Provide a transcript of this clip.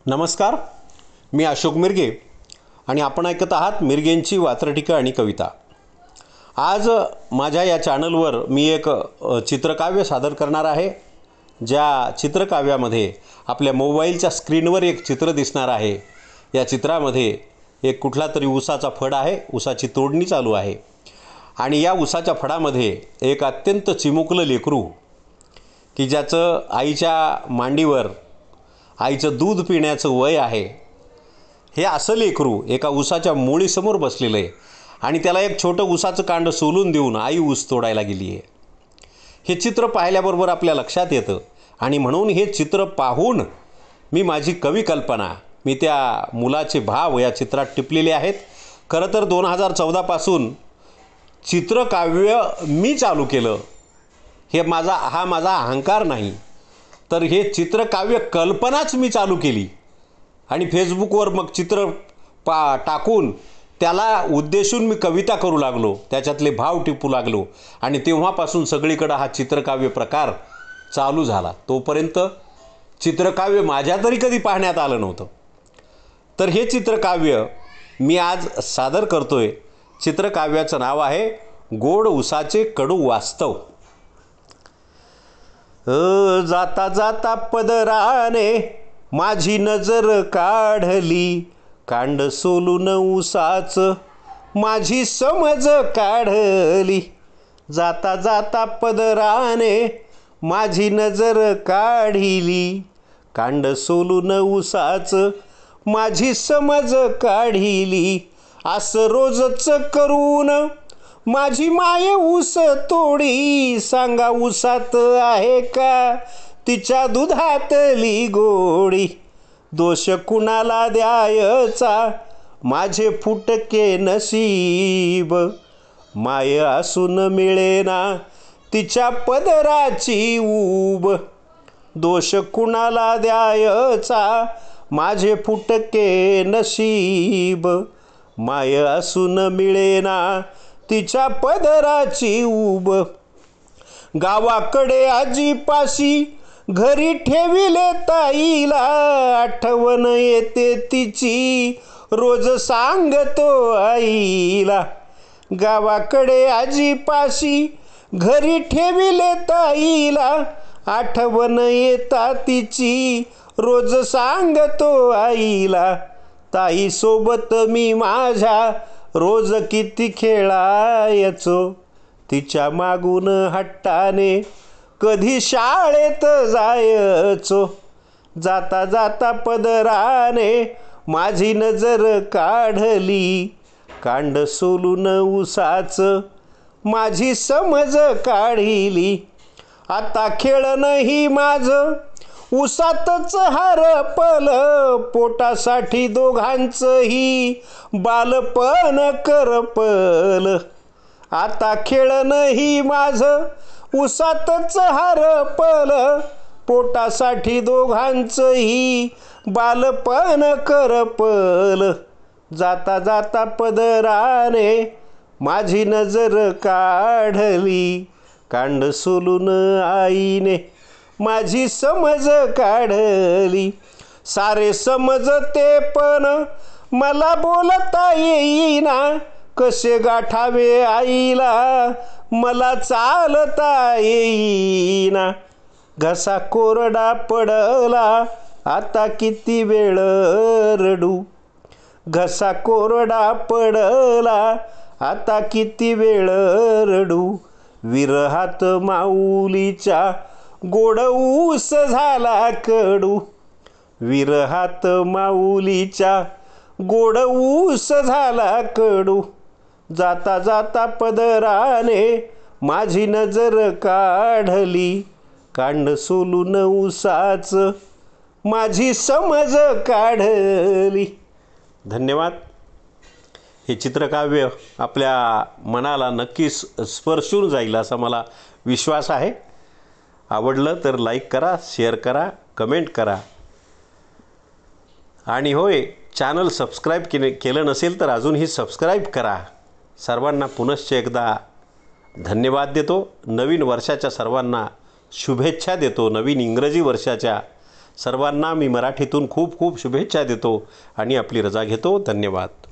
नमस्कार, मी अशोक मिरगे आणि आपण ऐकत आहात मिरगेंची वात्रटिका आणि कविता। आज माझ्या या चॅनलवर मी एक चित्रकाव्य सादर करणार आहे। ज्या चित्रकाव्यामध्ये आपल्या मोबाईलच्या स्क्रीनवर एक चित्र दिसणार आहे। या चित्रामध्ये एक कुठला तरी ऊसाचा फड आहे, ऊसाची तोडणी चालू आहे आणि या ऊसाच्या फडामध्ये एक अत्यंत चिमुकलं लेकरू की ज्याचं आईच्या मांडीवर आईचं दूध पिण्याचं वय आहे, हे असं लेकरू एका ऊसाच्या मुळीसमोर बसलेलं आहे आणि त्याला एक छोटं ऊसाचं कांड सोलून देऊन आई ऊस तोडायला गेली आहे। हे चित्र पाहिल्याबरोबर आपल्या लक्षात येतं आणि म्हणून हे चित्र पाहून मी माझी कवी कल्पना मी त्या मुलाचे भाव या चित्रात टिपलेले आहेत। खरं तर 2014 पासून चित्रकाव्य मी चालू केलं, हे माझा अहंकार नाही, तर हे चित्रकाव्य कल्पनाच मी चालू केली आणि फेसबुकवर मग चित्र टाकून त्याला उद्देशून मी कविता करू लागलो, त्याच्यातले भाव टिपू लागलो आणि तेव्हापासून सगळीकडे हा चित्रकाव्य प्रकार चालू झाला। तोपर्यंत चित्रकाव्य माझ्या तरी कधी पाहण्यात आलं नव्हतं। तर हे चित्रकाव्य मी आज सादर करतोय। चित्रकाव्याचं नाव आहे गोड ऊसाचे कडू वास्तव। जाता जाता पदराने माझी नजर काढली, कांड सोलून ऊसाचं माझी समज काढली। जाता जाता पदराने माझी नजर काढली, कांड सोलून ऊसाचं माझी समज काढली। असं रोजच करून माझी माय ऊस तोडी, सांगा ऊसात आहे का तिच्या दुधातली गोडी। दोष कुणाला द्यायचा माझे फुटके नशीब, माय असून मिळेना तिच्या पदराची ऊब। दोष कुणाला द्यायचा माझे फुटके नशीब, माय असून मिळेना तिच्या पदराची ऊब। गावाकडे आजीपाशी घरी ठेविले ताईला, आठवण येते तिची रोज सांगतो आईला। गावाकडे आजीपाशी घरी ठेविले ताईला, आठवण येता तिची रोज सांगतो आईला। ताई सोबत मी माझ्या रोज किती खेळायचो, तिच्या मागून हट्टाने कधी शाळेत जायचो। जाता जाता पदराने माझी नजर काढली, कांड सोलून ऊसाचं माझी समज काढली। आता खेळणंही माझं ऊसातच हरपलं, पोटासाठी दोघांचंही बालपण करपलं। आता खेळणंही माझं ऊसातच हरपलं, पोटासाठी दोघांचंही बालपण करपलं। जाता जाता पदराने माझी नजर काढली, कांड सोलून आईने माझी समज काढली। सारे समजते पण मला बोलता येईना, कसे गाठावे आईला मला चालता येईना। घसा कोरडा पडला आता किती वेळ रडू, घसा कोरडा पडला आता किती वेळ रडू। विरहात माऊलीच्या गोड ऊस झाला कडू, विरहात माऊलीच्या गोड ऊस झाला कडू। जाता जाता पदराने माझी नजर काढली, कांड सोलून ऊसाचं माझी समज काढली। धन्यवाद। हे चित्रकाव्य आपल्या मनाला नक्कीच स्पर्शून जाईल असा मला विश्वास आहे। आवडलं तर लाईक करा, शेअर करा, कमेंट करा आणि होय, चॅनल सबस्क्राईब केलं नसेल तर अजूनही सबस्क्राईब करा। सर्वांना पुनश्च एकदा धन्यवाद देतो। नवीन वर्षाच्या सर्वांना शुभेच्छा देतो। नवीन इंग्रजी वर्षाच्या सर्वांना मी मराठीतून खूप खूप शुभेच्छा देतो आणि आपली रजा घेतो. धन्यवाद.